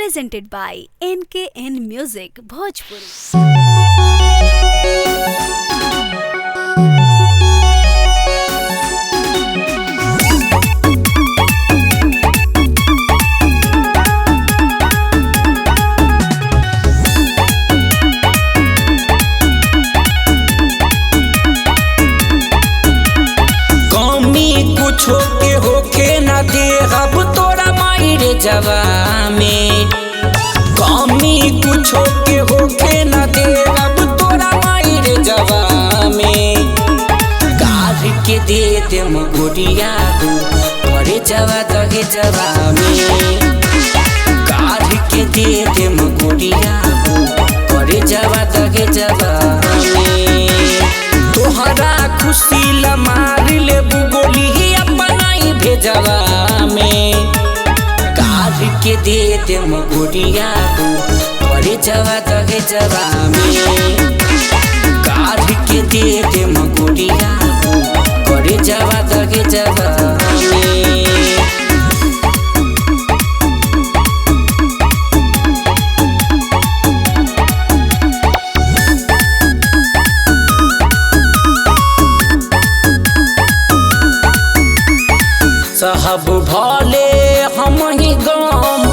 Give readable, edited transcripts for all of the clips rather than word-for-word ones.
presented by NKN Music Bhojpuri. कुछो के होखे ना दे अब तोरा मायरे जवा में कमी कुछो के होखे ना दे अब तोरा मायरे जवा में गाज के दे दे मगोरिया हो करे जवा दगे जवा में गाज के दे दे मगोरिया हो करे जवा दगे जवा में तोहरा खुशी ला मार ले बुगोली भेजवा में काढ़ के दे दे मगोरिया हो करे जवा दगे जवा में काढ़ के दे दे मगोरिया हो करे जवा दगे जवा में साहब भले हम ही गम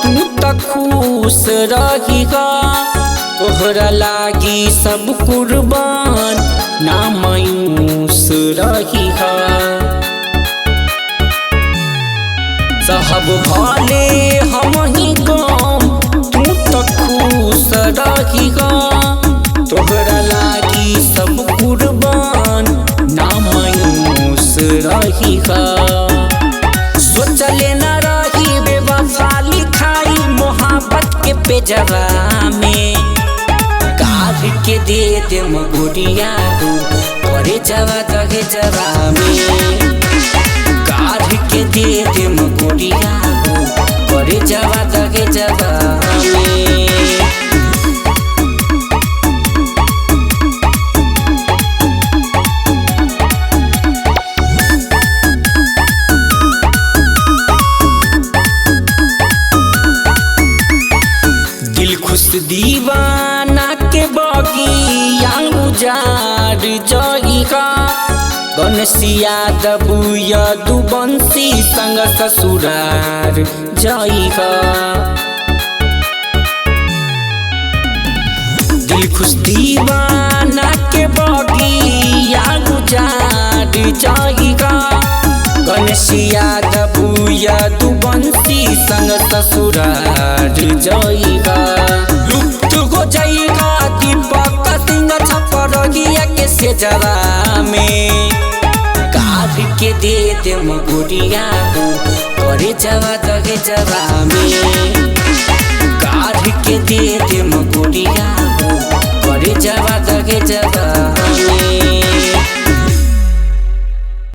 तू तक खुश रहिगा तोहरा लागी सब कुर्बान ना मायूस रहिगा साहब भले हम ही गम तू तक खुश रहिगा तोहरा लागी सब कुर्बान ना मायूस रहिगा सोचले न रही बेवफा लिखाई मोहब्बत के पेजवा में काढ़ के दे दे मगोरिया हो करे जवा दगे जवा में काढ़ के दे दे मगोरिया हो करे जवा दगे जवा में दीवाना के बगिया उजाड़ जइगा गणसिया दबुया दुबंसी संग ससुरार जइगा दिल खुश दीवाना के बगिया उजाड़ जइगा गणसिया दबुया दुबंसी संग ससुरार जइगा हो जाएगा दीपक सिंह छपरगिया के से जवा में काढ़ के दे दे मगोरिया हो करे जवा दगे जवा में काढ़ के दे दे मगोरिया हो करे जवा दगे जवा